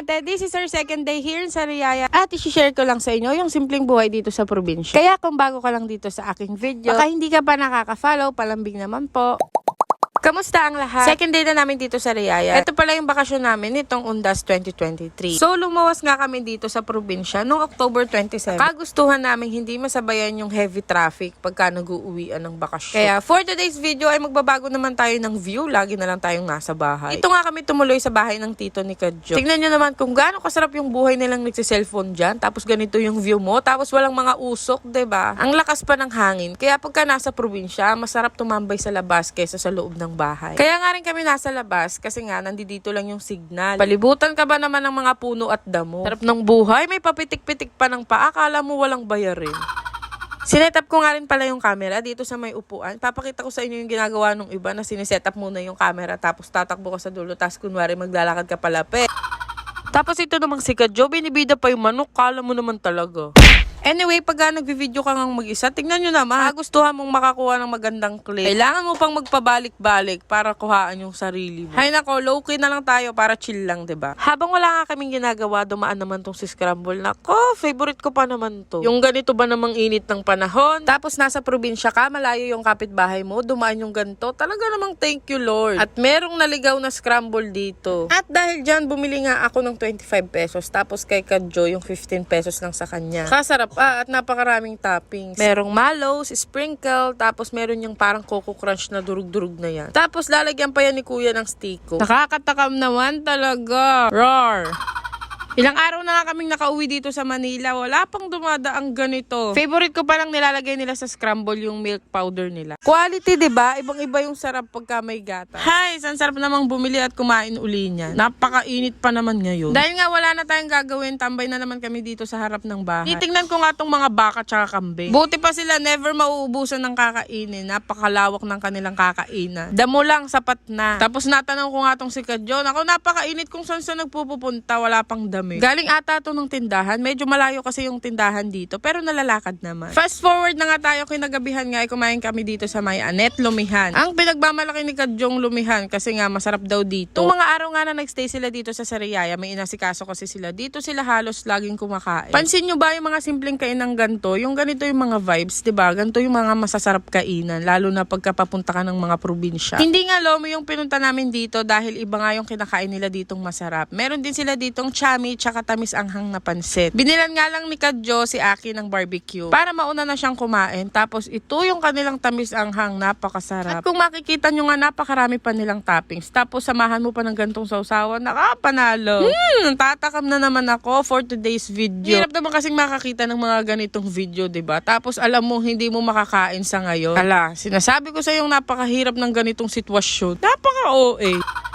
ate, this is our second day here in Sariaya at isi-share ko lang sa inyo yung simpleng buhay dito sa probinsya. Kaya kung bago ka lang dito sa aking video, baka hindi ka pa nakaka-follow, palambing naman po. Kamusta ang lahat? Second day na namin dito sa Riyaya. Ito pala yung bakasyon namin nitong Undas 2023. So, lumawas nga kami dito sa probinsya noong October 27. Kagustuhan namin hindi masabayan yung heavy traffic pagka nag-uuwian ng bakasyon. Kaya, for today's video ay magbabago naman tayo ng view. Lagi na lang tayong nasa bahay. Ito nga kami tumuloy sa bahay ng tito ni Kadjo. Tingnan nyo naman kung gaano kasarap yung buhay nilang nagsiselfone dyan. Tapos ganito yung view mo. Tapos walang mga usok, 'di ba? Ang lakas pa ng hangin. Kaya pagka nasa probinsya, masarap tumambay sa labas kaysa sa loob ng bahay. Kaya nga rin kami nasa labas kasi nga nandito lang yung signal. Palibutan ka ba naman ng mga puno at damo? Sarap ng buhay, may papitik-pitik pa ng paa, akala mo walang bayarin. Sinetup ko nga rin pala yung camera dito sa may upuan. Papakita ko sa inyo yung ginagawa ng iba na sinesetup muna yung camera tapos tatakbo ka sa dulo tapos kunwari maglalakad ka palapit. Tapos ito namang si Kadjo, binibida pa yung manok, kala mo naman talaga. Anyway, pagka nagvi-video ka ngang mag-isa, tingnan nyo naman, gustuhan mong makakuha ng magandang clip. Kailangan mo pang magpabalik-balik para kuhaan yung sarili mo. Hay nako, low-key na lang tayo para chill lang, 'di ba? Habang wala nga kaming ginagawa, dumaan naman tong si Scramble. Nako, favorite ko pa naman to. Yung ganito ba namang init ng panahon? Tapos nasa probinsya ka, malayo yung kapitbahay mo, dumaan yung ganito. Talaga namang thank you, Lord. At merong naligaw na Scramble dito. At dahil dyan, bumili nga ako ng 25 pesos. Tapos kay Kadjo, yung 15 pesos lang sa kanya. Kasarap at napakaraming toppings. Merong mallows, sprinkle, tapos meron yung parang coco crunch na durug-durug na yan. Tapos lalagyan pa yan ni kuya ng stiko. Nakakatakam naman talaga. Roar! Ilang araw na nga kaming nakauwi dito sa Manila. Wala pang dumadaang ganito. Favorite ko palang nilalagay nila sa scramble yung milk powder nila. Quality, diba? Ibang-iba yung sarap pagka may gata. Hay, ang sarap namang bumili at kumain uli niyan. Napakainit pa naman ngayon. Dahil nga wala na tayong gagawin, tambay na naman kami dito sa harap ng bahay. Titingnan ko nga tong mga baka tsaka kambing. Buti pa sila never mauubusan ng kakainin. Napakalawak ng kanilang kakainan. Damo lang, sapat na. Tapos natanong ko nga tong si Kadjo. Ako, napakainit kung saan nagpupunta. Wala pang dami. Galing ata to ng tindahan. Medyo malayo kasi yung tindahan dito. Pero nalalakad naman. Fast forward na nga tayo kinagabihan nga ay kumain kami dito sa May Anet, Lumihan. Ang pinagmamalaki ni Kadjong Lumihan kasi nga masarap daw dito. Nung mga araw nga na nagstay sila dito sa Sariaya, may inasikaso kasi sila. Dito sila halos laging kumakain. Pansin nyo ba yung mga simpleng kainang ganito? Yung ganito yung mga vibes, diba? Ganito yung mga masasarap kainan. Lalo na pagkapapunta ka ng mga probinsya. Hindi nga Lomi yung pinunta namin dito dahil iba nga yung kinakain nila ditong masarap. Meron din sila ditong chami tsaka tamis anghang na pansit. Binilan nga lang ni Kadjo si Aki ng barbecue para mauna na siyang kumain. Tapos ito yung kanilang tamis anghang, napakasarap. At kung makikita nyo nga, napakarami pa nilang toppings. Tapos samahan mo pa ng gantong sausawan, nakapanalo. Tatakam na naman ako for today's video. Hirap naman kasing makakita ng mga ganitong video, diba? Tapos alam mo, hindi mo makakain sa ngayon. Ala, sinasabi ko sa yung napakahirap ng ganitong sitwasyon. Napaka-OA.